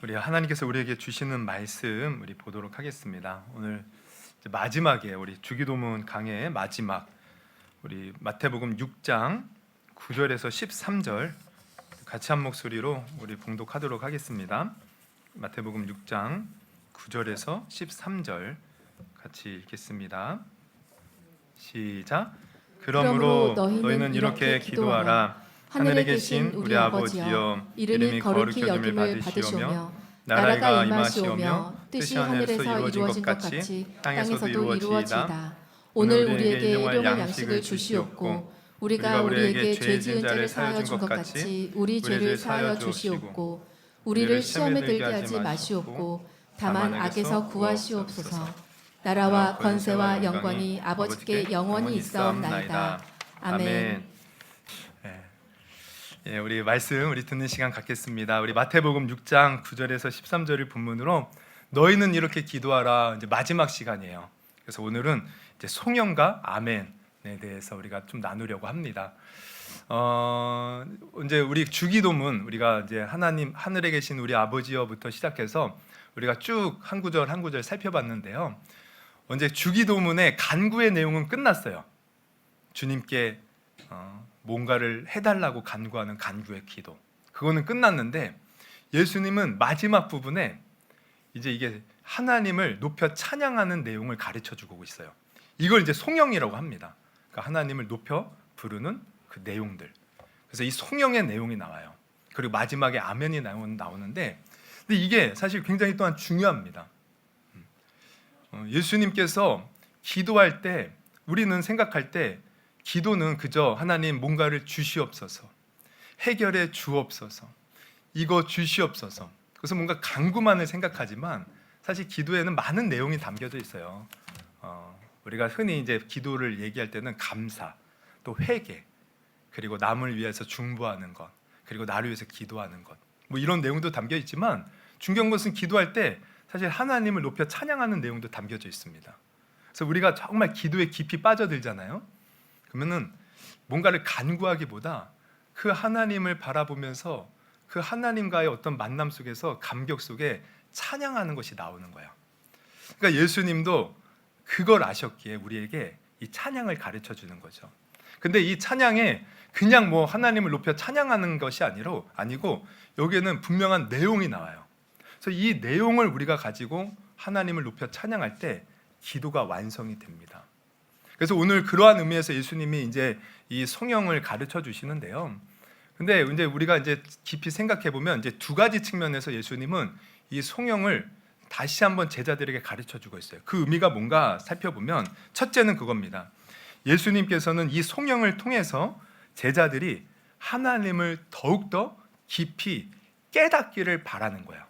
우리 하나님께서 우리에게 주시는 말씀 우리 보도록 하겠습니다. 오늘 이제 마지막에 우리 주기도문 강해의 마지막 우리 마태복음 6장 9절에서 13절 같이 한 목소리로 우리 봉독하도록 하겠습니다. 마태복음 6장 9절에서 13절 같이 읽겠습니다. 시작. 그러므로 너희는 이렇게 기도하라. 하늘에 계신 우리 아버지여, 이름이 거룩히 여김을 받으시오며 나라가 임하시오며 뜻이 하늘에서 이루어진 것 같이 땅에서도 이루어지이다. 오늘 우리에게 일용할 양식을 주시옵고 우리가 우리에게 죄 지은 자를 사하여 준 것 같이 우리 죄를 사하여 주시옵고 우리를 시험에 들게 하지 마시옵고 다만 악에서 구하시옵소서. 나라와 권세와 영광이 아버지께 영원히 있사옵나이다. 아멘. 예, 우리 말씀 우리 듣는 시간 갖겠습니다. 우리 마태복음 6장 9절에서 13절을 본문으로 너희는 이렇게 기도하라. 이제 마지막 시간이에요. 그래서 오늘은 이제 송영과 아멘에 대해서 우리가 좀 나누려고 합니다. 이제 우리 주기도문 우리가 이제 하나님 하늘에 계신 우리 아버지여부터 시작해서 우리가 쭉 한 구절 한 구절 살펴봤는데요. 이제 주기도문의 간구의 내용은 끝났어요. 주님께 뭔가를 해달라고 간구하는 간구의 기도, 그거는 끝났는데 예수님은 마지막 부분에 이제 이게 하나님을 높여 찬양하는 내용을 가르쳐 주고 있어요. 이걸 이제 송영이라고 합니다. 그러니까 하나님을 높여 부르는 그 내용들. 그래서 이 송영의 내용이 나와요. 그리고 마지막에 아멘이 나오는데, 근데 이게 사실 굉장히 또한 중요합니다. 예수님께서 기도할 때 우리는 생각할 때 기도는 그저 하나님 뭔가를 주시옵소서, 해결해 주옵소서, 이거 주시옵소서, 그래서 뭔가 간구만을 생각하지만 사실 기도에는 많은 내용이 담겨져 있어요. 우리가 흔히 이제 기도를 얘기할 때는 감사, 또 회개, 그리고 남을 위해서 중보하는 것, 그리고 나를 위해서 기도하는 것, 뭐 이런 내용도 담겨 있지만 중요한 것은 기도할 때 사실 하나님을 높여 찬양하는 내용도 담겨져 있습니다. 그래서 우리가 정말 기도에 깊이 빠져들잖아요. 그러면은 뭔가를 간구하기보다 그 하나님을 바라보면서 그 하나님과의 어떤 만남 속에서 감격 속에 찬양하는 것이 나오는 거예요. 그러니까 예수님도 그걸 아셨기에 우리에게 이 찬양을 가르쳐 주는 거죠. 근데 이 찬양에 그냥 뭐 하나님을 높여 찬양하는 것이 아니고 여기에는 분명한 내용이 나와요. 그래서 이 내용을 우리가 가지고 하나님을 높여 찬양할 때 기도가 완성이 됩니다. 그래서 오늘 그러한 의미에서 예수님이 이제 이 송영을 가르쳐 주시는데요. 근데 이제 우리가 이제 깊이 생각해 보면 이제 두 가지 측면에서 예수님은 이 송영을 다시 한번 제자들에게 가르쳐 주고 있어요. 그 의미가 뭔가 살펴보면 첫째는 그겁니다. 예수님께서는 이 송영을 통해서 제자들이 하나님을 더욱더 깊이 깨닫기를 바라는 거예요.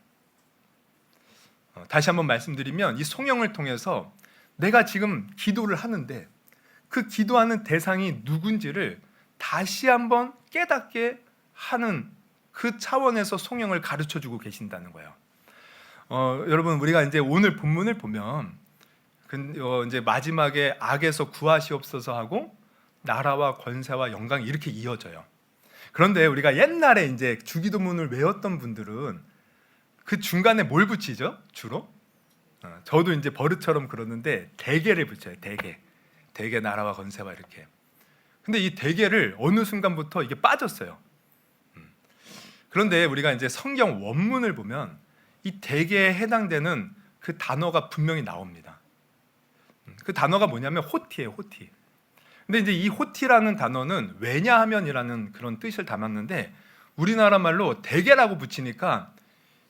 다시 한번 말씀드리면 이 송영을 통해서 내가 지금 기도를 하는데 그 기도하는 대상이 누군지를 다시 한번 깨닫게 하는 그 차원에서 송영을 가르쳐 주고 계신다는 거예요. 여러분, 우리가 이제 오늘 본문을 보면 이제 마지막에 악에서 구하시옵소서 하고 나라와 권세와 영광이 이렇게 이어져요. 그런데 우리가 옛날에 이제 주기도문을 외웠던 분들은 그 중간에 뭘 붙이죠? 주로? 저도 이제 버릇처럼 그러는데 대개를 붙여요. 대개 나라와 권세와 이렇게. 근데 이 대개를 어느 순간부터 이게 빠졌어요. 그런데 우리가 이제 성경 원문을 보면 이 대개에 해당되는 그 단어가 분명히 나옵니다. 그 단어가 뭐냐면 호티예요, 호티. 근데 이제 이 호티라는 단어는 왜냐하면이라는 그런 뜻을 담았는데 우리나라 말로 대개라고 붙이니까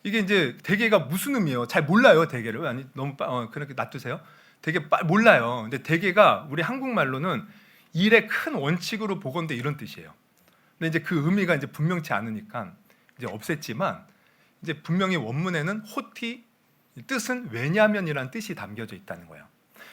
이게 이제 대개가 무슨 의미예요? 잘 몰라요, 대개를. 아니 너무 그렇게 놔두세요. 되게 몰라요. 근데 대개가 우리 한국말로는 일의 큰 원칙으로 보건대 이런 뜻이에요. 근데 이제 그 의미가 이제 분명치 않으니까 이제 없앴지만 이제 분명히 원문에는 호티 뜻은 왜냐하면이라는 뜻이 담겨져 있다는 거예요.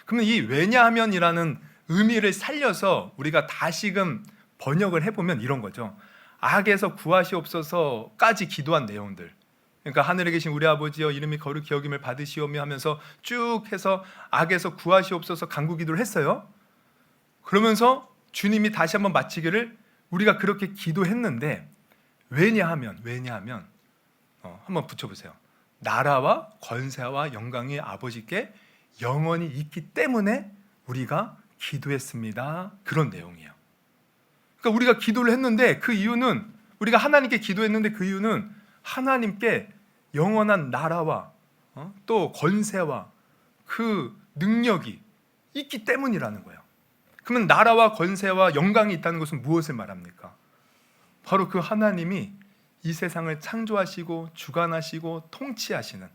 그러면 이 왜냐하면이라는 의미를 살려서 우리가 다시금 번역을 해보면 이런 거죠. 악에서 구하시옵소서까지 기도한 내용들. 그러니까 하늘에 계신 우리 아버지여 이름이 거룩히 여김을 받으시오며 하면서 쭉 해서 악에서 구하시옵소서 간구 기도를 했어요. 그러면서 주님이 다시 한번 마치기를 우리가 그렇게 기도했는데 왜냐하면 한번 붙여보세요. 나라와 권세와 영광이 아버지께 영원히 있기 때문에 우리가 기도했습니다. 그런 내용이에요. 그러니까 우리가 기도를 했는데 그 이유는, 우리가 하나님께 기도했는데 그 이유는 하나님께 영원한 나라와 또 권세와 그 능력이 있기 때문이라는 거예요. 그러면 나라와 권세와 영광이 있다는 것은 무엇을 말합니까? 바로 그 하나님이 이 세상을 창조하시고 주관하시고 통치하시는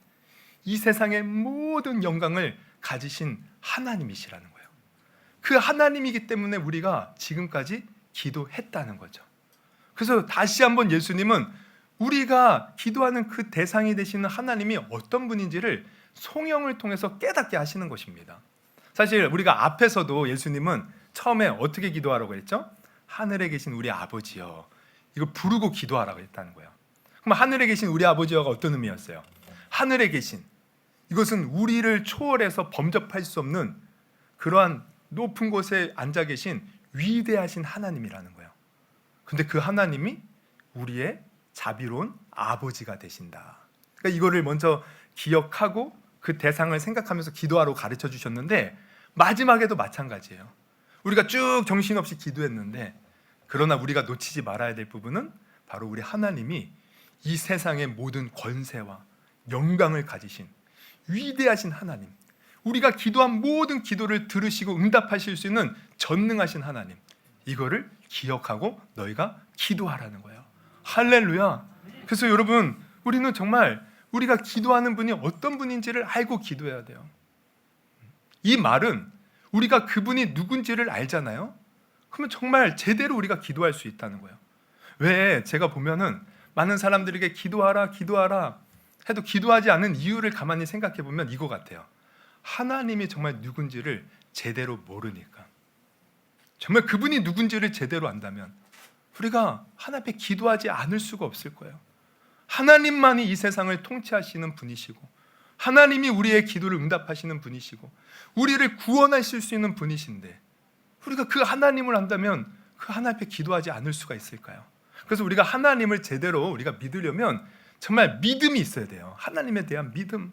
이 세상의 모든 영광을 가지신 하나님이시라는 거예요. 그 하나님이기 때문에 우리가 지금까지 기도했다는 거죠. 그래서 다시 한번 예수님은 우리가 기도하는 그 대상이 되시는 하나님이 어떤 분인지를 성령을 통해서 깨닫게 하시는 것입니다. 사실 우리가 앞에서도 예수님은 처음에 어떻게 기도하라고 했죠? 하늘에 계신 우리 아버지여, 이거 부르고 기도하라고 했다는 거예요. 그럼 하늘에 계신 우리 아버지여가 어떤 의미였어요? 하늘에 계신, 이것은 우리를 초월해서 범접할 수 없는 그러한 높은 곳에 앉아 계신 위대하신 하나님이라는 거예요. 근데 그 하나님이 우리의 자비로운 아버지가 되신다. 그러니까 이거를 먼저 기억하고 그 대상을 생각하면서 기도하라고 가르쳐 주셨는데, 마지막에도 마찬가지예요. 우리가 쭉 정신없이 기도했는데, 그러나 우리가 놓치지 말아야 될 부분은 바로 우리 하나님이 이 세상의 모든 권세와 영광을 가지신 위대하신 하나님, 우리가 기도한 모든 기도를 들으시고 응답하실 수 있는 전능하신 하나님, 이거를 기억하고 너희가 기도하라는 거예요. 할렐루야. 그래서 여러분, 우리는 정말 우리가 기도하는 분이 어떤 분인지를 알고 기도해야 돼요. 이 말은 우리가 그분이 누군지를 알잖아요. 그러면 정말 제대로 우리가 기도할 수 있다는 거예요. 왜 제가 보면은 많은 사람들에게 기도하라 기도하라 해도 기도하지 않은 이유를 가만히 생각해 보면 이거 같아요. 하나님이 정말 누군지를 제대로 모르니까. 정말 그분이 누군지를 제대로 안다면 우리가 하나님 앞에 기도하지 않을 수가 없을 거예요. 하나님만이 이 세상을 통치하시는 분이시고, 하나님이 우리의 기도를 응답하시는 분이시고, 우리를 구원하실 수 있는 분이신데, 우리가 그 하나님을 안다면 그 하나님 앞에 기도하지 않을 수가 있을까요? 그래서 우리가 하나님을 제대로 우리가 믿으려면 정말 믿음이 있어야 돼요. 하나님에 대한 믿음.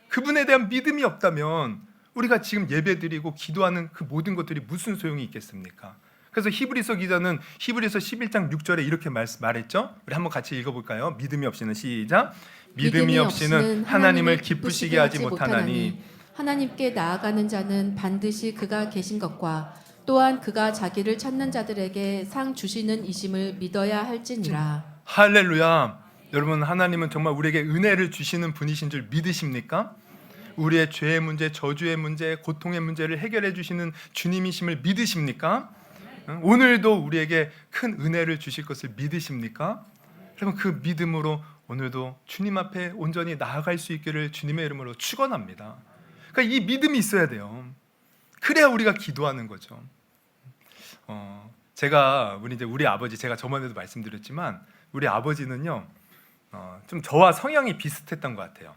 그분에 대한 믿음이 없다면 우리가 지금 예배드리고 기도하는 그 모든 것들이 무슨 소용이 있겠습니까? 그래서 히브리서 기자는 히브리서 11장 6절에 이렇게 말했죠. 우리 한번 같이 읽어볼까요? 믿음이 없이는, 시작. 믿음이 없이는 하나님을 기쁘시게 하지 못하나니 하나님께 나아가는 자는 반드시 그가 계신 것과 또한 그가 자기를 찾는 자들에게 상 주시는 이심을 믿어야 할지니라. 할렐루야. 여러분, 하나님은 정말 우리에게 은혜를 주시는 분이신 줄 믿으십니까? 우리의 죄의 문제, 저주의 문제, 고통의 문제를 해결해 주시는 주님이심을 믿으십니까? 오늘도 우리에게 큰 은혜를 주실 것을 믿으십니까? 여러분, 그 믿음으로 오늘도 주님 앞에 온전히 나아갈 수 있기를 주님의 이름으로 축원합니다. 그러니까 이 믿음이 있어야 돼요. 그래야 우리가 기도하는 거죠. 우리 아버지, 제가 저번에도 말씀드렸지만 우리 아버지는요, 좀 저와 성향이 비슷했던 것 같아요.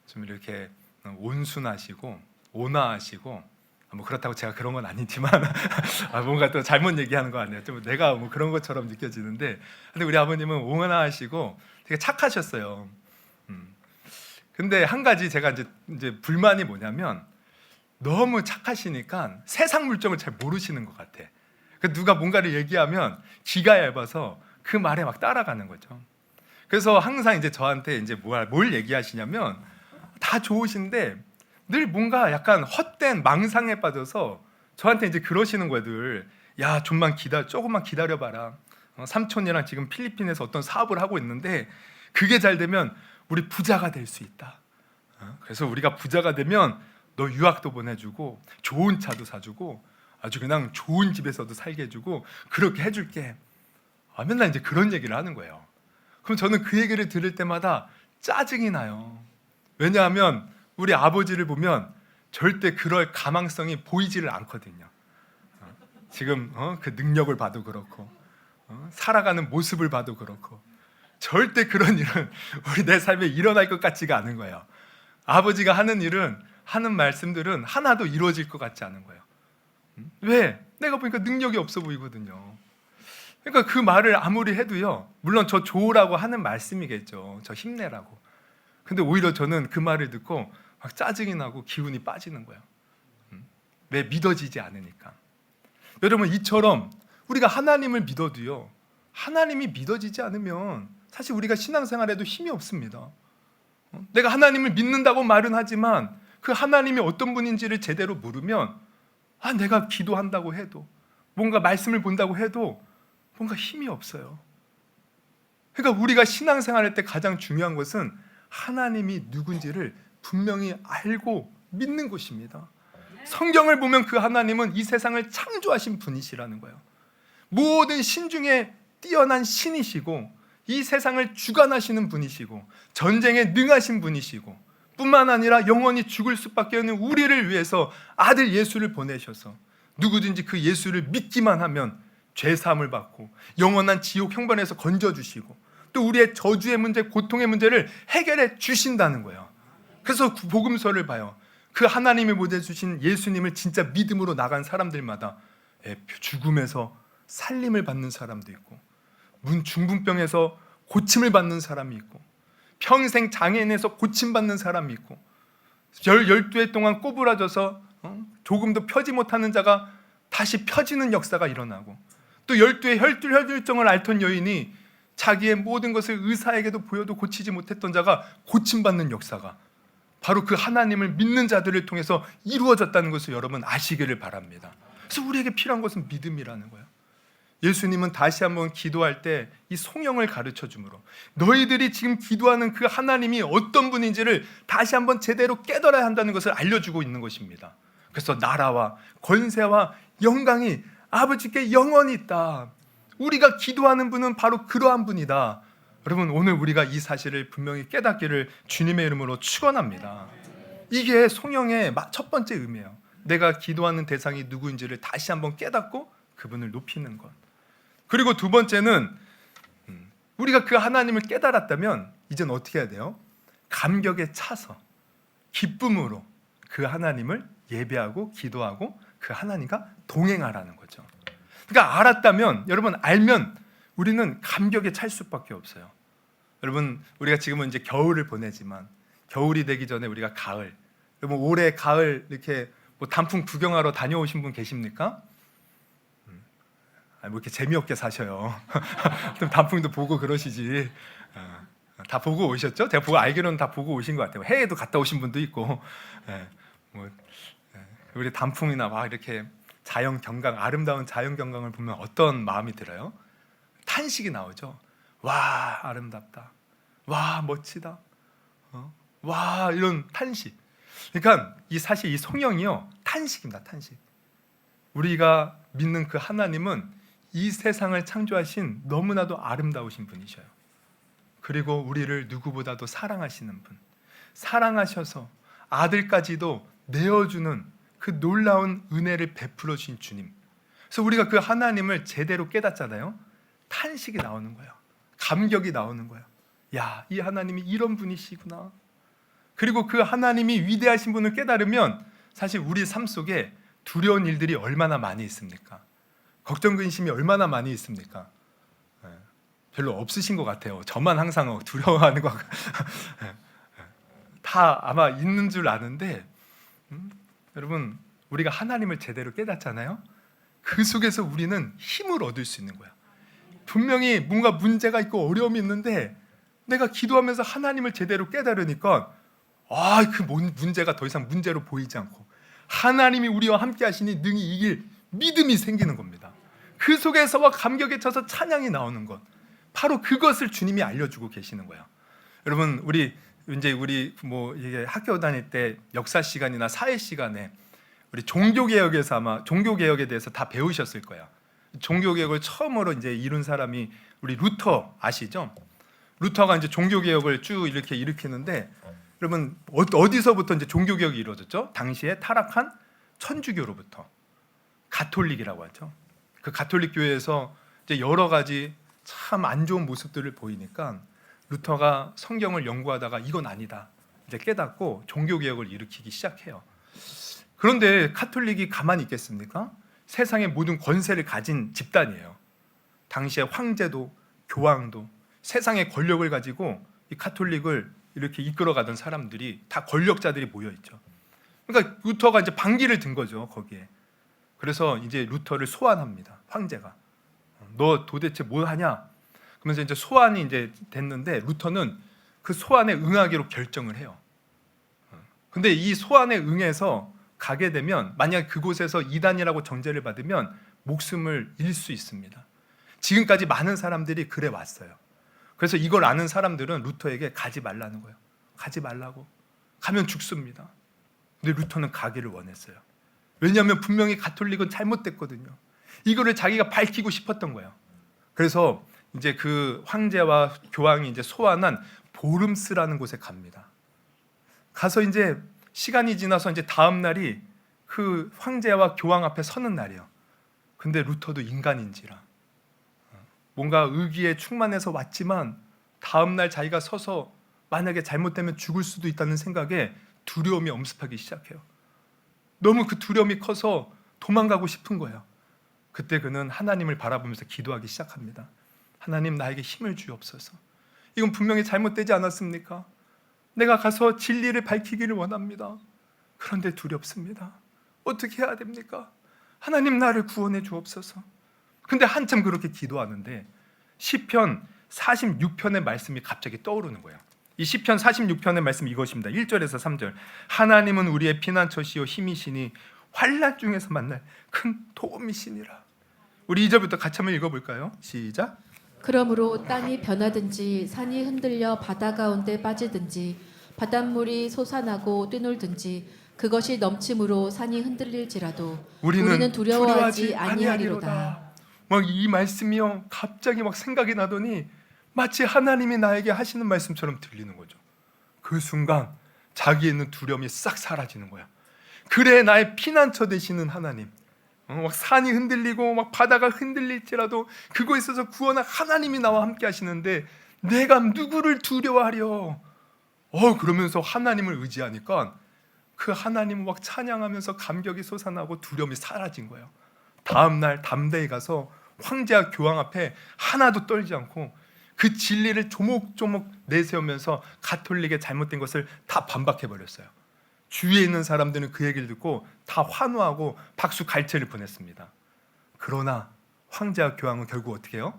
좀 이렇게 온순하시고 온화하시고, 뭐 그렇다고 제가 그런 건 아니지만 뭔가 또 잘못 얘기하는 거 아니에요. 좀 내가 뭐 그런 것처럼 느껴지는데, 근데 우리 아버님은 온화하시고 되게 착하셨어요. 근데 한 가지 제가 이제 불만이 뭐냐면, 너무 착하시니까 세상 물정을 잘 모르시는 것 같아. 누가 뭔가를 얘기하면 기가 얇아서 그 말에 막 따라가는 거죠. 그래서 항상 이제 저한테 이제 뭘 얘기하시냐면, 다 좋으신데 늘 뭔가 약간 헛된 망상에 빠져서 저한테 이제 그러시는 거예요. 늘, 야, 조금만 기다려봐라. 삼촌이랑 지금 필리핀에서 어떤 사업을 하고 있는데 그게 잘 되면 우리 부자가 될 수 있다. 그래서 우리가 부자가 되면 너 유학도 보내주고 좋은 차도 사주고 아주 그냥 좋은 집에서도 살게 해주고 그렇게 해줄게. 맨날 이제 그런 얘기를 하는 거예요. 그럼 저는 그 얘기를 들을 때마다 짜증이 나요. 왜냐하면 우리 아버지를 보면 절대 그럴 가망성이 보이지를 않거든요. 지금 그 능력을 봐도 그렇고 살아가는 모습을 봐도 그렇고 절대 그런 일은 내 삶에 일어날 것 같지가 않은 거예요. 아버지가 하는 말씀들은 하나도 이루어질 것 같지 않은 거예요. 왜? 내가 보니까 능력이 없어 보이거든요. 그러니까 그 말을 아무리 해도요, 물론 저 좋으라고 하는 말씀이겠죠. 저 힘내라고. 근데 오히려 저는 그 말을 듣고 막 짜증이 나고 기운이 빠지는 거예요. 왜? 믿어지지 않으니까. 여러분, 이처럼 우리가 하나님을 믿어도요, 하나님이 믿어지지 않으면 사실 우리가 신앙생활에도 힘이 없습니다. 내가 하나님을 믿는다고 말은 하지만 그 하나님이 어떤 분인지를 제대로 모르면 내가 기도한다고 해도, 뭔가 말씀을 본다고 해도 뭔가 힘이 없어요. 그러니까 우리가 신앙생활할 때 가장 중요한 것은 하나님이 누군지를 분명히 알고 믿는 것입니다. 성경을 보면 그 하나님은 이 세상을 창조하신 분이시라는 거예요. 모든 신 중에 뛰어난 신이시고, 이 세상을 주관하시는 분이시고, 전쟁에 능하신 분이시고, 뿐만 아니라 영원히 죽을 수밖에 없는 우리를 위해서 아들 예수를 보내셔서 누구든지 그 예수를 믿기만 하면 죄 사함을 받고 영원한 지옥 형벌에서 건져주시고, 또 우리의 저주의 문제, 고통의 문제를 해결해 주신다는 거예요. 그래서 복음서를 봐요. 그 하나님이 보내주신 예수님을 진짜 믿음으로 나간 사람들마다 죽음에서 살림을 받는 사람도 있고, 중풍병에서 고침을 받는 사람이 있고, 평생 장애인에서 고침받는 사람이 있고, 12해 동안 꼬부라져서 조금도 펴지 못하는 자가 다시 펴지는 역사가 일어나고, 또 12해 혈혈증을 앓던 여인이 자기의 모든 것을 의사에게도 보여도 고치지 못했던 자가 고침받는 역사가 바로 그 하나님을 믿는 자들을 통해서 이루어졌다는 것을 여러분 아시기를 바랍니다. 그래서 우리에게 필요한 것은 믿음이라는 거예요. 예수님은 다시 한번 기도할 때 이 송영을 가르쳐 주므로 너희들이 지금 기도하는 그 하나님이 어떤 분인지를 다시 한번 제대로 깨달아야 한다는 것을 알려주고 있는 것입니다. 그래서 나라와 권세와 영광이 아버지께 영원히 있다. 우리가 기도하는 분은 바로 그러한 분이다. 여러분, 오늘 우리가 이 사실을 분명히 깨닫기를 주님의 이름으로 축원합니다. 이게 송영의 첫 번째 의미예요. 내가 기도하는 대상이 누구인지를 다시 한번 깨닫고 그분을 높이는 것. 그리고 두 번째는 우리가 그 하나님을 깨달았다면 이제는 어떻게 해야 돼요? 감격에 차서 기쁨으로 그 하나님을 예배하고 기도하고 그 하나님과 동행하라는 거죠. 그러니까 알았다면, 여러분 알면 우리는 감격에 찰 수밖에 없어요. 여러분, 우리가 지금은 이제 겨울을 보내지만 겨울이 되기 전에 우리가 가을, 여러분 올해 가을 이렇게 뭐 단풍 구경하러 다녀오신 분 계십니까? 뭐 이렇게 재미없게 사셔요. 좀 단풍도 보고 그러시지. 다 보고 오셨죠? 제가 보고 알기로는 다 보고 오신 것 같아요. 해외도 갔다 오신 분도 있고. 우리 단풍이나 막 이렇게 자연 경강, 아름다운 자연 경강을 보면 어떤 마음이 들어요? 탄식이 나오죠. 와, 아름답다. 와, 멋지다. 와, 이런 탄식. 그러니까 사실 이 송영이요, 탄식입니다. 탄식. 우리가 믿는 그 하나님은 이 세상을 창조하신 너무나도 아름다우신 분이셔요. 그리고 우리를 누구보다도 사랑하시는 분, 사랑하셔서 아들까지도 내어주는 그 놀라운 은혜를 베풀어 주신 주님. 그래서 우리가 그 하나님을 제대로 깨닫잖아요. 탄식이 나오는 거예요. 감격이 나오는 거예요. 야, 이 하나님이 이런 분이시구나. 그리고 그 하나님이 위대하신 분을 깨달으면 사실 우리 삶 속에 두려운 일들이 얼마나 많이 있습니까? 걱정 근심이 얼마나 많이 있습니까? 별로 없으신 것 같아요. 저만 항상 두려워하는 것 다 아마 있는 줄 아는데, 여러분 우리가 하나님을 제대로 깨닫잖아요. 그 속에서 우리는 힘을 얻을 수 있는 거야. 분명히 뭔가 문제가 있고 어려움이 있는데 내가 기도하면서 하나님을 제대로 깨달으니까 그 문제가 더 이상 문제로 보이지 않고 하나님이 우리와 함께 하시니 능히 이길 믿음이 생기는 겁니다. 그 속에서와 감격에 차서 찬양이 나오는 것, 바로 그것을 주님이 알려주고 계시는 거예요. 여러분, 우리 이게 학교 다닐 때 역사 시간이나 사회 시간에 우리 종교개혁에서 아마 종교개혁에 대해서 다 배우셨을 거예요. 종교개혁을 처음으로 이제 이룬 사람이 우리 루터 아시죠? 루터가 이제 종교개혁을 쭉 이렇게 일으키는데, 여러분 어디서부터 이제 종교개혁이 이루어졌죠? 당시에 타락한 천주교로부터 가톨릭이라고 하죠. 그 가톨릭 교회에서 이제 여러 가지 참 안 좋은 모습들을 보이니까 루터가 성경을 연구하다가 이건 아니다 이제 깨닫고 종교개혁을 일으키기 시작해요. 그런데 가톨릭이 가만히 있겠습니까? 세상의 모든 권세를 가진 집단이에요. 당시에 황제도 교황도 세상의 권력을 가지고 이 가톨릭을 이렇게 이끌어가던 사람들이 다 권력자들이 모여 있죠. 그러니까 루터가 이제 반기를 든 거죠, 거기에. 그래서 이제 루터를 소환합니다. 황제가. 너 도대체 뭘 하냐? 그러면서 이제 소환이 이제 됐는데 루터는 그 소환에 응하기로 결정을 해요. 근데 이 소환에 응해서 가게 되면 만약 그곳에서 이단이라고 정죄를 받으면 목숨을 잃을 수 있습니다. 지금까지 많은 사람들이 그래 왔어요. 그래서 이걸 아는 사람들은 루터에게 가지 말라는 거예요. 가지 말라고. 가면 죽습니다. 근데 루터는 가기를 원했어요. 왜냐하면 분명히 가톨릭은 잘못됐거든요. 이거를 자기가 밝히고 싶었던 거예요. 그래서 이제 그 황제와 교황이 이제 소환한 보름스라는 곳에 갑니다. 가서 이제 시간이 지나서 이제 다음 날이 그 황제와 교황 앞에 서는 날이에요. 근데 루터도 인간인지라 뭔가 의기에 충만해서 왔지만 다음 날 자기가 서서 만약에 잘못되면 죽을 수도 있다는 생각에 두려움이 엄습하기 시작해요. 너무 그 두려움이 커서 도망가고 싶은 거예요. 그때 그는 하나님을 바라보면서 기도하기 시작합니다. 하나님, 나에게 힘을 주옵소서. 이건 분명히 잘못되지 않았습니까? 내가 가서 진리를 밝히기를 원합니다. 그런데 두렵습니다. 어떻게 해야 됩니까? 하나님, 나를 구원해 주옵소서. 근데 한참 그렇게 기도하는데 시편 46편의 말씀이 갑자기 떠오르는 거예요. 이 시편 46편의 말씀이 이것입니다. 1절에서 3절. 하나님은 우리의 피난처시요 힘이시니 환난 중에서 만날 큰 도움이시니라. 우리 2절부터 같이 한번 읽어볼까요? 시작. 그러므로 땅이 변하든지 산이 흔들려 바다 가운데 빠지든지 바닷물이 솟아나고 뛰놀든지 그것이 넘침으로 산이 흔들릴지라도 우리는 두려워하지 아니하리로다. 막 이 말씀이요 갑자기 막 생각이 나더니 마치 하나님이 나에게 하시는 말씀처럼 들리는 거죠. 그 순간 자기에 있는 두려움이 싹 사라지는 거야. 그래, 나의 피난처 되시는 하나님. 막 산이 흔들리고 막 바다가 흔들릴지라도 그곳에서 구원할 하나님이 나와 함께 하시는데 내가 누구를 두려워하려? 그러면서 하나님을 의지하니까 그 하나님을 막 찬양하면서 감격이 솟아나고 두려움이 사라진 거예요. 다음 날 담대히 가서 황제와 교황 앞에 하나도 떨지 않고 그 진리를 조목조목 내세우면서 가톨릭의 잘못된 것을 다 반박해 버렸어요. 주위에 있는 사람들은 그 얘기를 듣고 다 환호하고 박수 갈채를 보냈습니다. 그러나 황제와 교황은 결국 어떻게 해요?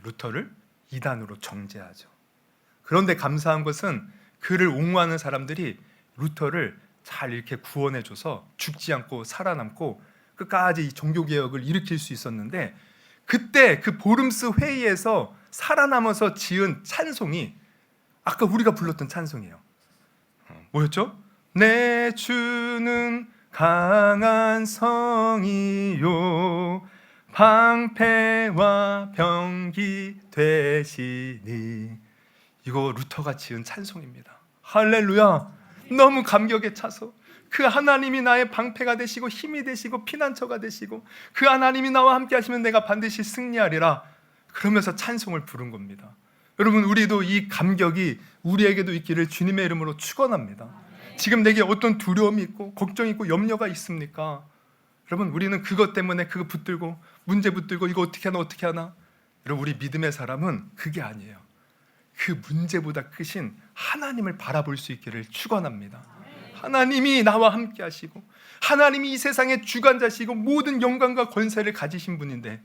루터를 이단으로 정죄하죠. 그런데 감사한 것은 그를 옹호하는 사람들이 루터를 잘 이렇게 구원해줘서 죽지 않고 살아남고 끝까지 이 종교개혁을 일으킬 수 있었는데 그때 그 보름스 회의에서 살아남아서 지은 찬송이 아까 우리가 불렀던 찬송이에요. 뭐였죠? 내 주는 강한 성이요 방패와 병기 되시니. 이거 루터가 지은 찬송입니다. 할렐루야. 너무 감격에 차서 그 하나님이 나의 방패가 되시고 힘이 되시고 피난처가 되시고 그 하나님이 나와 함께 하시면 내가 반드시 승리하리라 그러면서 찬송을 부른 겁니다. 여러분, 우리도 이 감격이 우리에게도 있기를 주님의 이름으로 축원합니다. 지금 내게 어떤 두려움이 있고 걱정이 있고 염려가 있습니까? 여러분, 우리는 그것 때문에 그거 붙들고 문제 붙들고 이거 어떻게 하나 여러분, 우리 믿음의 사람은 그게 아니에요. 그 문제보다 크신 하나님을 바라볼 수 있기를 축원합니다. 하나님이 나와 함께 하시고 하나님이 이 세상의 주관자시고 모든 영광과 권세를 가지신 분인데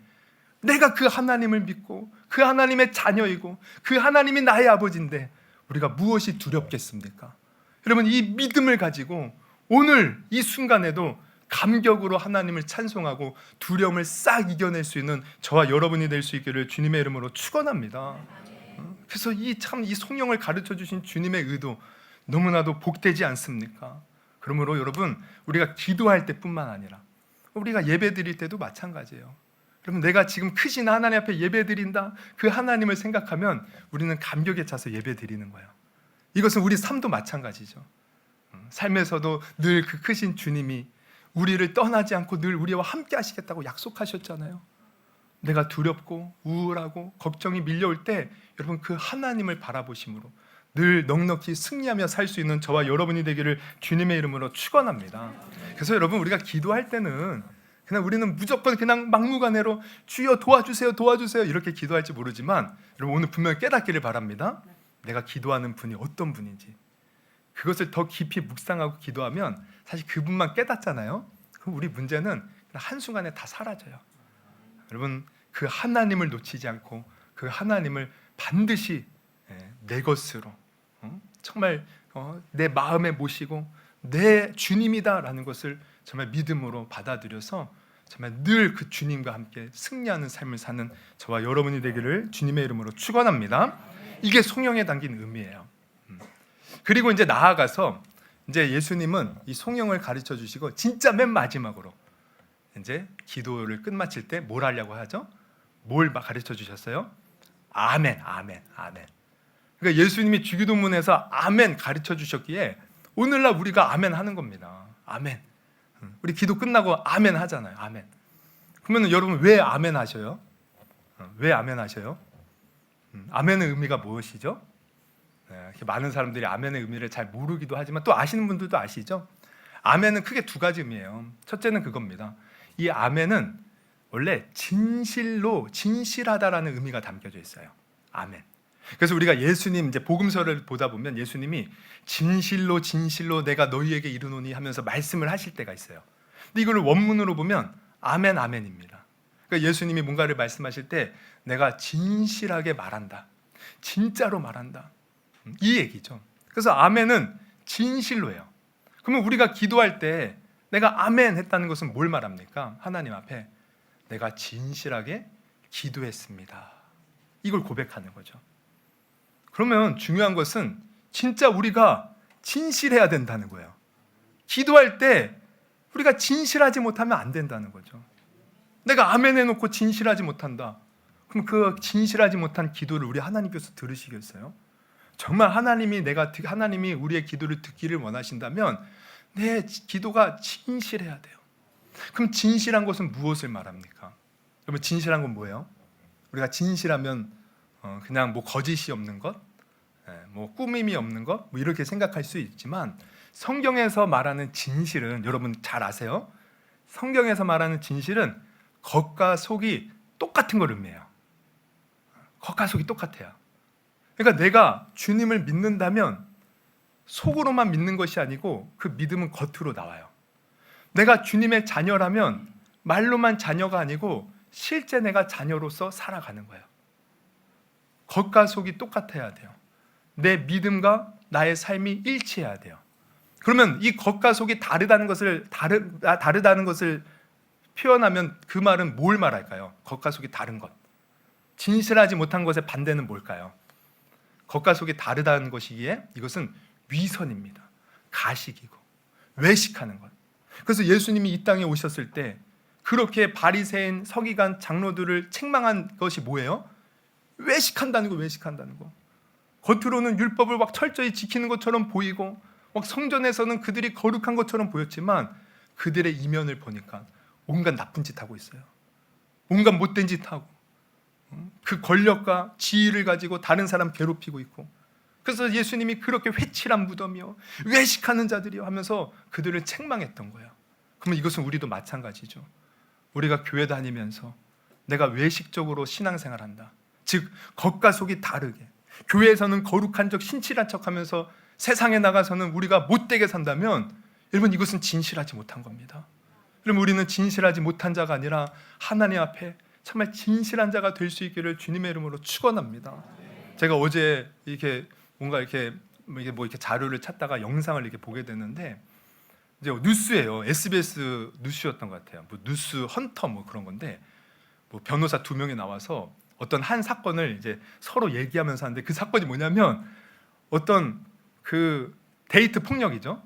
내가 그 하나님을 믿고 그 하나님의 자녀이고 그 하나님이 나의 아버지인데 우리가 무엇이 두렵겠습니까? 여러분, 이 믿음을 가지고 오늘 이 순간에도 감격으로 하나님을 찬송하고 두려움을 싹 이겨낼 수 있는 저와 여러분이 될 수 있기를 주님의 이름으로 축원합니다. 그래서 이 성령을 가르쳐 주신 주님의 의도 너무나도 복되지 않습니까? 그러므로 여러분, 우리가 기도할 때뿐만 아니라 우리가 예배 드릴 때도 마찬가지예요. 여러분, 내가 지금 크신 하나님 앞에 예배 드린다, 그 하나님을 생각하면 우리는 감격에 차서 예배 드리는 거예요. 이것은 우리 삶도 마찬가지죠. 삶에서도 늘 그 크신 주님이 우리를 떠나지 않고 늘 우리와 함께 하시겠다고 약속하셨잖아요. 내가 두렵고 우울하고 걱정이 밀려올 때 여러분, 그 하나님을 바라보심으로 늘 넉넉히 승리하며 살 수 있는 저와 여러분이 되기를 주님의 이름으로 축원합니다. 그래서 여러분, 우리가 기도할 때는 그냥 우리는 무조건 그냥 막무가내로 주여 도와주세요 이렇게 기도할지 모르지만 여러분, 오늘 분명히 깨닫기를 바랍니다. 내가 기도하는 분이 어떤 분인지 그것을 더 깊이 묵상하고 기도하면 사실 그분만 깨닫잖아요. 그럼 우리 문제는 한순간에 다 사라져요. 여러분, 그 하나님을 놓치지 않고 그 하나님을 반드시 내 것으로 정말 내 마음에 모시고 내 주님이다라는 것을 정말 믿음으로 받아들여서 정말 늘 그 주님과 함께 승리하는 삶을 사는 저와 여러분이 되기를 주님의 이름으로 축원합니다. 이게 송영에 담긴 의미예요. 그리고 이제 나아가서 이제 예수님은 이 송영을 가르쳐 주시고 진짜 맨 마지막으로 이제 기도를 끝마칠 때 뭘 하려고 하죠? 뭘 가르쳐 주셨어요? 아멘, 아멘, 아멘. 그러니까 예수님이 주기도문에서 아멘 가르쳐 주셨기에 오늘날 우리가 아멘 하는 겁니다. 아멘. 우리 기도 끝나고 아멘 하잖아요. 아멘. 그러면 여러분 왜 아멘 하셔요? 왜 아멘 하셔요? 아멘의 의미가 무엇이죠? 이렇게 많은 사람들이 아멘의 의미를 잘 모르기도 하지만 또 아시는 분들도 아시죠? 아멘은 크게 두 가지 의미예요. 첫째는 그겁니다. 이 아멘은 원래 진실로 진실하다라는 의미가 담겨져 있어요. 아멘. 그래서 우리가 예수님 이제 복음서를 보다 보면 예수님이 진실로 진실로 내가 너희에게 이르노니 하면서 말씀을 하실 때가 있어요. 근데 이걸 원문으로 보면 아멘 아멘입니다. 그러니까 예수님이 뭔가를 말씀하실 때 내가 진실하게 말한다. 진짜로 말한다. 이 얘기죠. 그래서 아멘은 진실로예요. 그러면 우리가 기도할 때 내가 아멘 했다는 것은 뭘 말합니까? 하나님 앞에 내가 진실하게 기도했습니다. 이걸 고백하는 거죠. 그러면 중요한 것은 진짜 우리가 진실해야 된다는 거예요. 기도할 때 우리가 진실하지 못하면 안 된다는 거죠. 내가 아멘 해놓고 진실하지 못한다. 그럼 그 진실하지 못한 기도를 우리 하나님께서 들으시겠어요? 정말 하나님이 우리의 기도를 듣기를 원하신다면 내 기도가 진실해야 돼요. 그럼 진실한 것은 무엇을 말합니까? 여러분 진실한 건 뭐예요? 우리가 진실하면 그냥 뭐 거짓이 없는 것, 뭐 꾸밈이 없는 것, 뭐 이렇게 생각할 수 있지만 성경에서 말하는 진실은 여러분 잘 아세요? 성경에서 말하는 진실은 겉과 속이 똑같은 걸 의미해요. 겉과 속이 똑같아요. 그러니까 내가 주님을 믿는다면 속으로만 믿는 것이 아니고 그 믿음은 겉으로 나와요. 내가 주님의 자녀라면 말로만 자녀가 아니고 실제 내가 자녀로서 살아가는 거예요. 겉과 속이 똑같아야 돼요. 내 믿음과 나의 삶이 일치해야 돼요. 그러면 이 겉과 속이 다르다는 것을 표현하면 그 말은 뭘 말할까요? 겉과 속이 다른 것. 진실하지 못한 것의 반대는 뭘까요? 겉과 속이 다르다는 것이기에 이것은 위선입니다. 가식이고 외식하는 것. 그래서 예수님이 이 땅에 오셨을 때 그렇게 바리새인, 서기관, 장로들을 책망한 것이 뭐예요? 외식한다는 거. 겉으로는 율법을 막 철저히 지키는 것처럼 보이고 막 성전에서는 그들이 거룩한 것처럼 보였지만 그들의 이면을 보니까 온갖 나쁜 짓 하고 있어요. 온갖 못된 짓 하고 그 권력과 지위를 가지고 다른 사람 괴롭히고 있고 그래서 예수님이 그렇게 회칠한 무덤이요 외식하는 자들이요 하면서 그들을 책망했던 거예요. 그러면 이것은 우리도 마찬가지죠. 우리가 교회 다니면서 내가 외식적으로 신앙생활한다. 즉 겉과 속이 다르게 교회에서는 거룩한 척 신실한 척하면서 세상에 나가서는 우리가 못되게 산다면 여러분 이것은 진실하지 못한 겁니다. 그럼 우리는 진실하지 못한 자가 아니라 하나님 앞에 정말 진실한 자가 될 수 있기를 주님의 이름으로 축원합니다. 제가 어제 이렇게 뭔가 이렇게 자료를 찾다가 영상을 이렇게 보게 됐는데 이제 뉴스예요. SBS 뉴스였던 것 같아요. 뭐 뉴스 헌터 뭐 그런 건데 뭐 변호사 2명이 나와서 어떤 한 사건을 이제 서로 얘기하면서 하는데 그 사건이 뭐냐면 어떤 그 데이트 폭력이죠.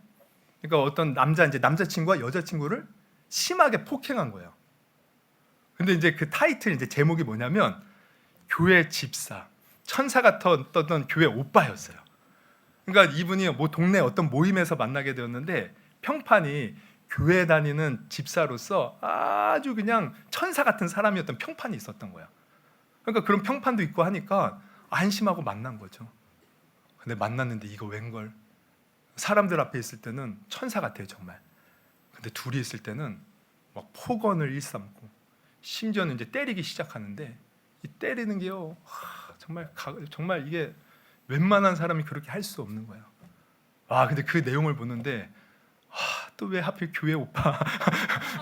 그러니까 어떤 남자친구가 여자친구를 심하게 폭행한 거예요. 근데 이제 그 타이틀 이제 제목이 뭐냐면 교회 집사, 천사가 떴던 교회 오빠였어요. 그러니까 이분이 뭐 동네 어떤 모임에서 만나게 되었는데 평판이 교회 다니는 집사로서 아주 그냥 천사 같은 사람이었던 평판이 있었던 거예요. 그러니까 그런 평판도 있고 하니까 안심하고 만난 거죠. 근데 만났는데 이거 웬걸? 사람들 앞에 있을 때는 천사 같아요 정말. 근데 둘이 있을 때는 막 폭언을 일삼고 심지어는 이제 때리기 시작하는데 이 때리는 게요 정말 이게 웬만한 사람이 그렇게 할 수 없는 거예요. 근데 그 내용을 보는데 또 왜 하필 교회 오빠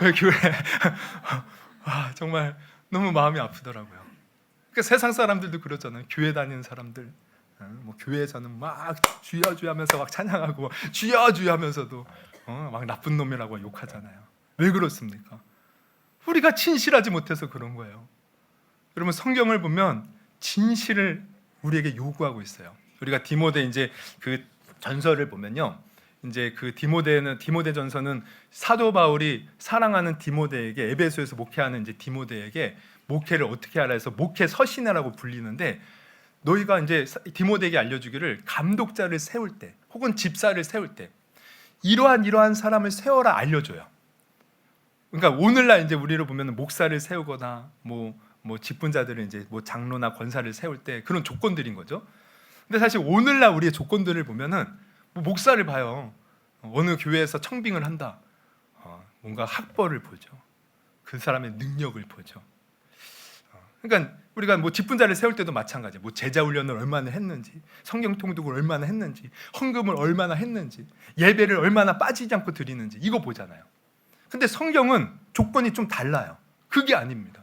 왜 교회 정말 너무 마음이 아프더라고요. 그러니까 세상 사람들도 그러잖아요. 교회 다니는 사람들 뭐 교회에서는 막 주여 주여 하면서 막 찬양하고 주여 주여 하면서도 막 나쁜 놈이라고 욕하잖아요. 왜 그렇습니까? 우리가 진실하지 못해서 그런 거예요. 여러분 성경을 보면 진실을 우리에게 요구하고 있어요. 우리가 디모데 이제 그 전설을 보면요. 이제 그 디모데전서는 사도 바울이 사랑하는 디모데에게 에베소에서 목회하는 이제 디모데에게 목회를 어떻게 하라 해서 목회 서신이라고 불리는데 너희가 이제 디모데에게 알려주기를 감독자를 세울 때 혹은 집사를 세울 때 이러한 사람을 세워라 알려줘요. 그러니까 오늘날 이제 우리로 보면 목사를 세우거나 뭐 직분자들을 이제 뭐 장로나 권사를 세울 때 그런 조건들인 거죠. 근데 사실 오늘날 우리의 조건들을 보면은 뭐 목사를 봐요. 어느 교회에서 청빙을 한다. 뭔가 학벌을 보죠. 그 사람의 능력을 보죠. 그러니까 우리가 뭐 직분자를 세울 때도 마찬가지예요. 뭐 제자 훈련을 얼마나 했는지, 성경 통독을 얼마나 했는지, 헌금을 얼마나 했는지, 예배를 얼마나 빠지지 않고 드리는지 이거 보잖아요. 근데 성경은 조건이 좀 달라요. 그게 아닙니다.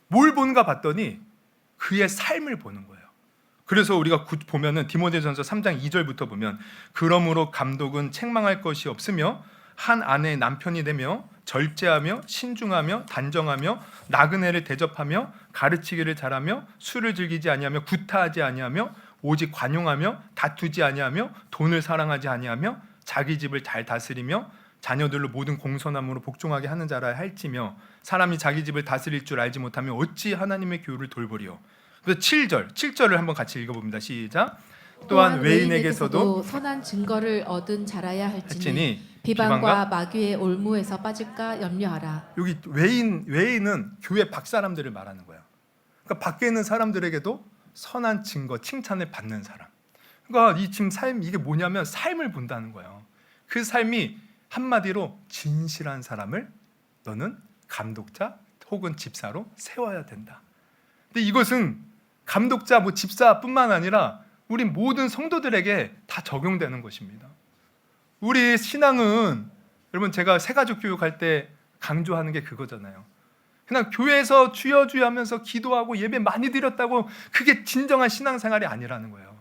뭘 보는가 봤더니 그의 삶을 보는 거예요. 그래서 우리가 보면은 디모데전서 3장 2절부터 보면 그러므로 감독은 책망할 것이 없으며 한 아내의 남편이 되며 절제하며 신중하며 단정하며 나그네를 대접하며 가르치기를 잘하며 술을 즐기지 아니하며 구타하지 아니하며 오직 관용하며 다투지 아니하며 돈을 사랑하지 아니하며 자기 집을 잘 다스리며 자녀들로 모든 공손함으로 복종하게 하는 자라 할지며 사람이 자기 집을 다스릴 줄 알지 못하면 어찌 하나님의 교훈을 돌보리요. 그래서 7절을 한번 같이 읽어봅니다. 시작. 또한 외인에게서도 선한 증거를 얻은 자라야 할지니 비방과 비방과 마귀의 올무에서 빠질까 염려하라. 여기 외인은 교회 밖 사람들을 말하는 거예요. 그러니까 밖에 있는 사람들에게도 선한 증거, 칭찬을 받는 사람. 그러니까 이 지금 삶 이게 뭐냐면 삶을 본다는 거예요. 그 삶이 한마디로 진실한 사람을 너는 감독자 혹은 집사로 세워야 된다. 근데 이것은 감독자, 뭐 집사뿐만 아니라 우리 모든 성도들에게 다 적용되는 것입니다. 우리 신앙은 여러분 제가 새가족 교육할 때 강조하는 게 그거잖아요. 그냥 교회에서 주여 주여 하면서 기도하고 예배 많이 드렸다고 그게 진정한 신앙생활이 아니라는 거예요.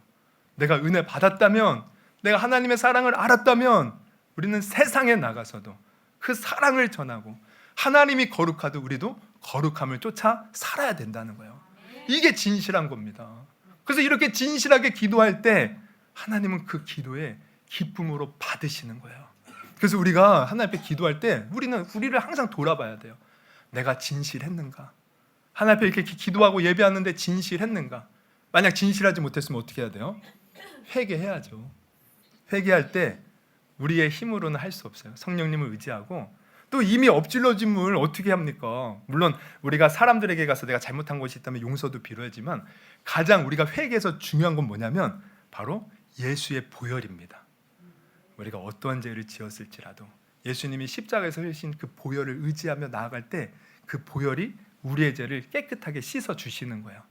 내가 은혜 받았다면, 내가 하나님의 사랑을 알았다면 우리는 세상에 나가서도 그 사랑을 전하고 하나님이 거룩하도 우리도 거룩함을 쫓아 살아야 된다는 거예요. 이게 진실한 겁니다. 그래서 이렇게 진실하게 기도할 때 하나님은 그 기도에 기쁨으로 받으시는 거예요. 그래서 우리가 하나님 앞에 기도할 때 우리를 항상 돌아봐야 돼요. 내가 진실했는가? 하나님 앞에 이렇게 기도하고 예배하는데 진실했는가? 만약 진실하지 못했으면 어떻게 해야 돼요? 회개해야죠. 회개할 때 우리의 힘으로는 할 수 없어요. 성령님을 의지하고 또 이미 엎질러진 물 어떻게 합니까? 물론 우리가 사람들에게 가서 내가 잘못한 것이 있다면 용서도 빌어야지만 가장 우리가 회개에서 중요한 건 뭐냐면 바로 예수의 보혈입니다. 우리가 어떠한 죄를 지었을지라도 예수님이 십자가에서 흘리신 그 보혈을 의지하며 나아갈 때 그 보혈이 우리의 죄를 깨끗하게 씻어 주시는 거예요.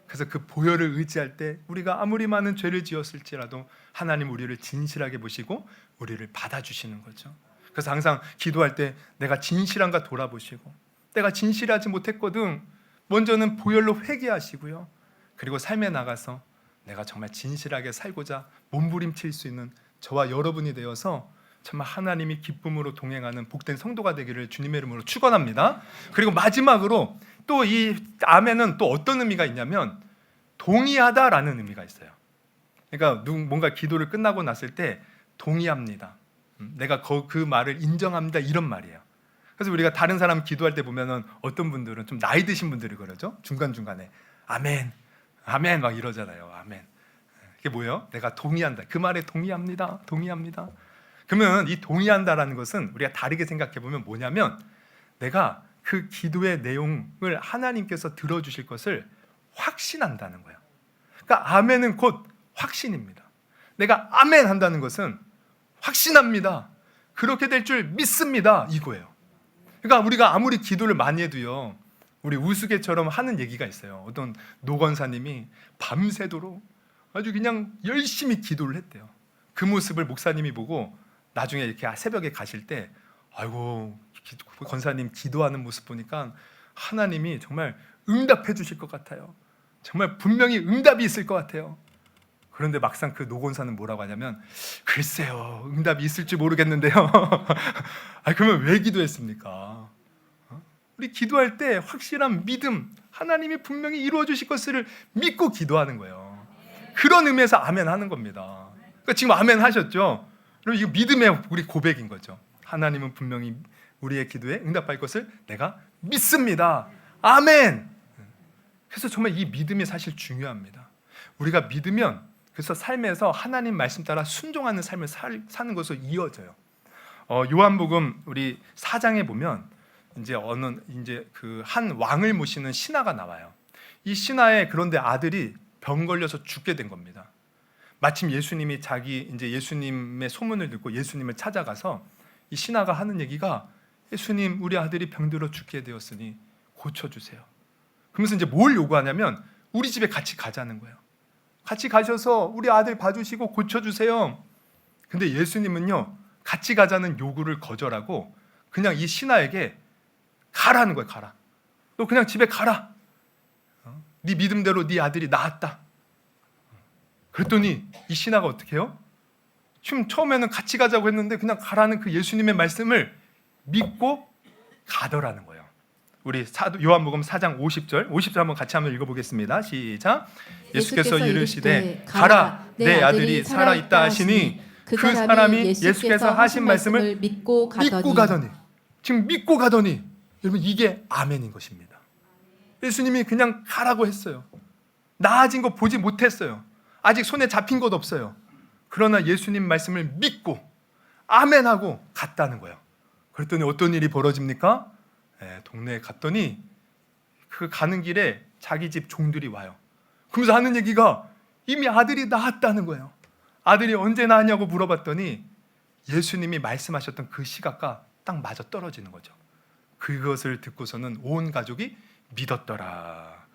그래서 그 보혈을 의지할 때 우리가 아무리 많은 죄를 지었을지라도 하나님 우리를 진실하게 보시고 우리를 받아주시는 거죠. 그래서 항상 기도할 때 내가 진실한가 돌아보시고 내가 진실하지 못했거든 먼저는 보혈로 회개하시고요. 그리고 삶에 나가서 내가 정말 진실하게 살고자 몸부림칠 수 있는 저와 여러분이 되어서 정말 하나님이 기쁨으로 동행하는 복된 성도가 되기를 주님의 이름으로 축원합니다. 그리고 마지막으로 또 이 아멘은 또 어떤 의미가 있냐면 동의하다라는 의미가 있어요. 그러니까 뭔가 기도를 끝나고 났을 때 동의합니다. 내가 그 말을 인정합니다. 이런 말이에요. 그래서 우리가 다른 사람 기도할 때 보면은 어떤 분들은 좀 나이 드신 분들이 그러죠. 중간중간에 아멘, 아멘 막 이러잖아요. 아멘. 이게 뭐예요? 내가 동의한다. 그 말에 동의합니다. 동의합니다. 그러면 이 동의한다라는 것은 우리가 다르게 생각해 보면 뭐냐면 내가 그 기도의 내용을 하나님께서 들어주실 것을 확신한다는 거예요. 그러니까 아멘은 곧 확신입니다. 내가 아멘 한다는 것은 확신합니다. 그렇게 될 줄 믿습니다. 이거예요. 그러니까 우리가 아무리 기도를 많이 해도요. 우리 우스개처럼 하는 얘기가 있어요. 어떤 노건사님이 밤새도록 아주 그냥 열심히 기도를 했대요. 그 모습을 목사님이 보고 나중에 이렇게 새벽에 가실 때 아이고 권사님 기도하는 모습 보니까 하나님이 정말 응답해 주실 것 같아요. 정말 분명히 응답이 있을 것 같아요. 그런데 막상 그 노권사는 뭐라고 하냐면 글쎄요 응답이 있을지 모르겠는데요. 그러면 왜 기도했습니까? 우리 기도할 때 확실한 믿음, 하나님이 분명히 이루어 주실 것을 믿고 기도하는 거예요. 그런 의미에서 아멘 하는 겁니다. 그러니까 지금 아멘 하셨죠? 그럼 이거 믿음의 우리 고백인 거죠. 하나님은 분명히 우리의 기도에 응답할 것을 내가 믿습니다. 아멘. 그래서 정말 이 믿음이 사실 중요합니다. 우리가 믿으면 그래서 삶에서 하나님 말씀 따라 순종하는 삶을 사는 것으로 이어져요. 요한복음 우리 4장에 보면 이제 그 한 왕을 모시는 신하가 나와요. 이 신하의 그런데 아들이 병 걸려서 죽게 된 겁니다. 마침 예수님이 예수님의 소문을 듣고 예수님을 찾아가서 이 신하가 하는 얘기가 예수님 우리 아들이 병들어 죽게 되었으니 고쳐주세요. 그러면서 이제 뭘 요구하냐면 우리 집에 같이 가자는 거예요. 같이 가셔서 우리 아들 봐주시고 고쳐주세요. 근데 예수님은요 같이 가자는 요구를 거절하고 그냥 이 신하에게 가라는 거예요. 가라. 너 그냥 집에 가라. 네 믿음대로 네 아들이 나았다. 그랬더니 이 신하가 어떻게 해요? 지금 처음에는 같이 가자고 했는데 그냥 가라는 그 예수님의 말씀을 믿고 가더라는 거예요. 우리 요한복음 4장 50절 한번 같이 한번 읽어보겠습니다. 시작. 예수께서 이르시되 가라 내 아들이 살아있다 하시니 그 사람이 예수께서 하신 말씀을 믿고 가더니 지금 믿고 가더니 여러분 이게 아멘인 것입니다. 예수님이 그냥 가라고 했어요. 나아진 거 보지 못했어요. 아직 손에 잡힌 것 없어요. 그러나 예수님 말씀을 믿고 아멘하고 갔다는 거예요. 그랬더니 어떤 일이 벌어집니까? 동네에 갔더니 그 가는 길에 자기 집 종들이 와요. 그러면서 하는 얘기가 이미 아들이 낳았다는 거예요. 아들이 언제 낳았냐고 물어봤더니 예수님이 말씀하셨던 그 시각과 딱 맞아 떨어지는 거죠. 그것을 듣고서는 온 가족이 믿었더라.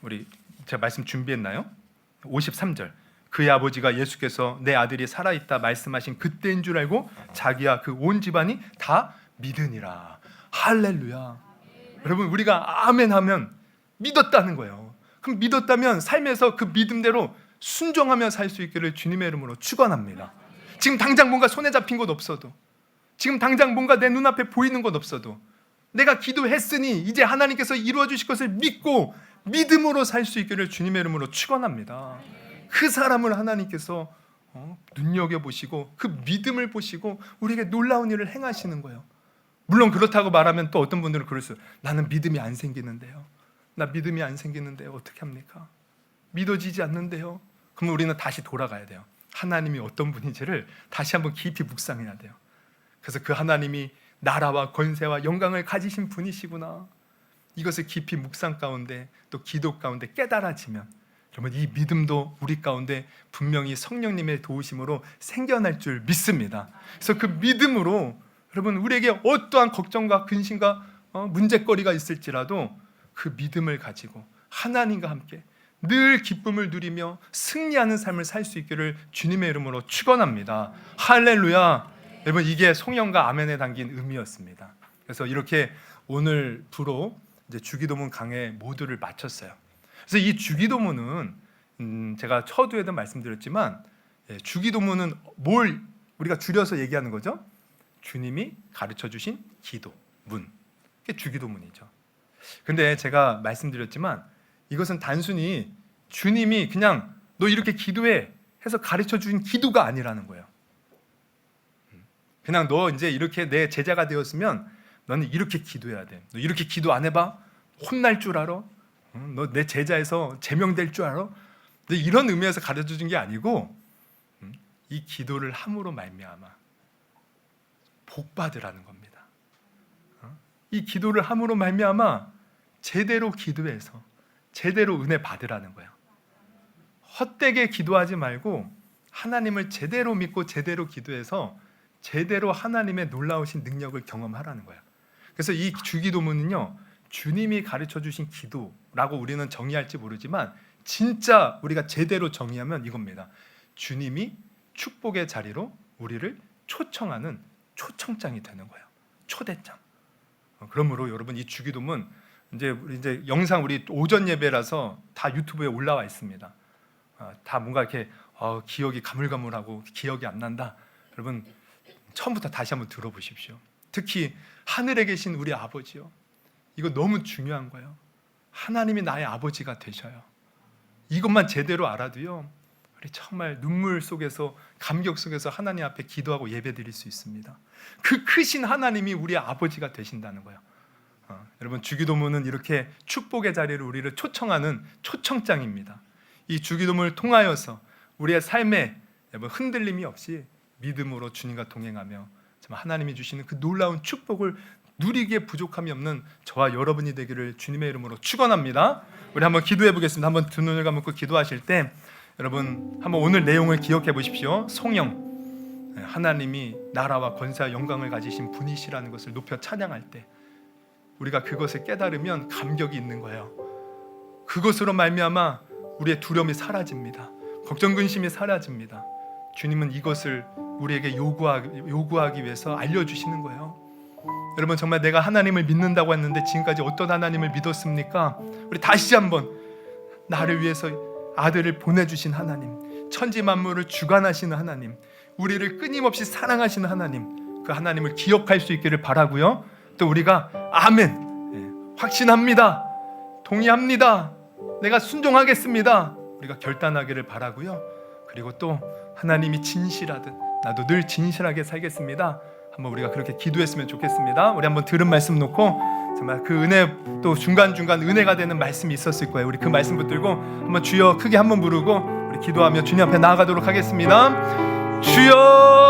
우리 제가 말씀 준비했나요? 53절. 그의 아버지가 예수께서 내 아들이 살아있다 말씀하신 그때인 줄 알고 자기와 그 온 집안이 다 믿으니라. 할렐루야. 여러분 우리가 아멘 하면 믿었다는 거예요. 그럼 믿었다면 삶에서 그 믿음대로 순종하며 살 수 있기를 주님의 이름으로 축원합니다. 지금 당장 뭔가 손에 잡힌 것 없어도, 지금 당장 뭔가 내 눈앞에 보이는 것 없어도 내가 기도했으니 이제 하나님께서 이루어 주실 것을 믿고 믿음으로 살 수 있기를 주님의 이름으로 축원합니다. 그 사람을 하나님께서 눈여겨보시고 그 믿음을 보시고 우리에게 놀라운 일을 행하시는 거예요. 물론 그렇다고 말하면 또 어떤 분들은 그럴 수 있어요. 나는 믿음이 안 생기는데요. 나 믿음이 안 생기는데요. 어떻게 합니까? 믿어지지 않는데요. 그럼 우리는 다시 돌아가야 돼요. 하나님이 어떤 분인지를 다시 한번 깊이 묵상해야 돼요. 그래서 그 하나님이 나라와 권세와 영광을 가지신 분이시구나. 이것을 깊이 묵상 가운데 또 기도 가운데 깨달아지면 여러분 이 믿음도 우리 가운데 분명히 성령님의 도우심으로 생겨날 줄 믿습니다. 그래서 그 믿음으로 여러분 우리에게 어떠한 걱정과 근심과 문제거리가 있을지라도 그 믿음을 가지고 하나님과 함께 늘 기쁨을 누리며 승리하는 삶을 살 수 있기를 주님의 이름으로 축원합니다. 할렐루야. 여러분 이게 송영과 아멘에 담긴 의미였습니다. 그래서 이렇게 오늘부로 이제 주기도문 강해 모두를 마쳤어요. 그래서 이 주기도문은 제가 서두에도 말씀드렸지만 주기도문은 뭘 우리가 줄여서 얘기하는 거죠? 주님이 가르쳐 주신 기도문. 그게 주기도문이죠. 근데 제가 말씀드렸지만 이것은 단순히 주님이 그냥 너 이렇게 기도해 해서 가르쳐 주신 기도가 아니라는 거예요. 그냥 너 이제 이렇게 내 제자가 되었으면 너는 이렇게 기도해야 돼. 너 이렇게 기도 안 해봐? 혼날 줄 알아? 너 내 제자에서 제명될 줄 알아? 이런 의미에서 가르쳐 준 게 아니고 이 기도를 함으로 말미암아 복 받으라는 겁니다. 이 기도를 함으로 말미암아 제대로 기도해서 제대로 은혜 받으라는 거예요. 헛되게 기도하지 말고 하나님을 제대로 믿고 제대로 기도해서 제대로 하나님의 놀라우신 능력을 경험하라는 거예요. 그래서 이 주기도문은요 주님이 가르쳐 주신 기도라고 우리는 정의할지 모르지만 진짜 우리가 제대로 정의하면 이겁니다. 주님이 축복의 자리로 우리를 초청하는 초청장이 되는 거예요. 초대장. 그러므로 여러분 이 주기도문 이제 영상 우리 오전 예배라서 다 유튜브에 올라와 있습니다. 다 뭔가 이렇게 기억이 가물가물하고 기억이 안 난다. 여러분 처음부터 다시 한번 들어보십시오. 특히 하늘에 계신 우리 아버지요. 이거 너무 중요한 거예요. 하나님이 나의 아버지가 되셔요. 이것만 제대로 알아도요, 우리 정말 눈물 속에서 감격 속에서 하나님 앞에 기도하고 예배드릴 수 있습니다. 그 크신 하나님이 우리 아버지가 되신다는 거예요. 여러분 주기도문은 이렇게 축복의 자리를 우리를 초청하는 초청장입니다. 이 주기도문을 통하여서 우리의 삶에 여러분 흔들림이 없이 믿음으로 주님과 동행하며 정말 하나님이 주시는 그 놀라운 축복을 누리기에 부족함이 없는 저와 여러분이 되기를 주님의 이름으로 축원합니다. 우리 한번 기도해 보겠습니다. 한번 두 눈을 감고 기도하실 때 여러분 한번 오늘 내용을 기억해 보십시오. 성령, 하나님이 나라와 권세와 영광을 가지신 분이시라는 것을 높여 찬양할 때 우리가 그것을 깨달으면 감격이 있는 거예요. 그것으로 말미암아 우리의 두려움이 사라집니다. 걱정 근심이 사라집니다. 주님은 이것을 우리에게 요구하기 위해서 알려주시는 거예요. 여러분 정말 내가 하나님을 믿는다고 했는데 지금까지 어떤 하나님을 믿었습니까? 우리 다시 한번 나를 위해서 아들을 보내주신 하나님, 천지 만물을 주관하시는 하나님, 우리를 끊임없이 사랑하시는 하나님, 그 하나님을 기억할 수 있기를 바라고요. 또 우리가 아멘, 확신합니다, 동의합니다, 내가 순종하겠습니다, 우리가 결단하기를 바라고요. 그리고 또 하나님이 진실하듯 나도 늘 진실하게 살겠습니다. 한번 우리가 그렇게 기도했으면 좋겠습니다. 우리 한번 들은 말씀 놓고 정말 그 은혜 또 중간중간 은혜가 되는 말씀이 있었을 거예요. 우리 그 말씀 붙들고 한번 주여 크게 한번 부르고 우리 기도하며 주님 앞에 나아가도록 하겠습니다. 주여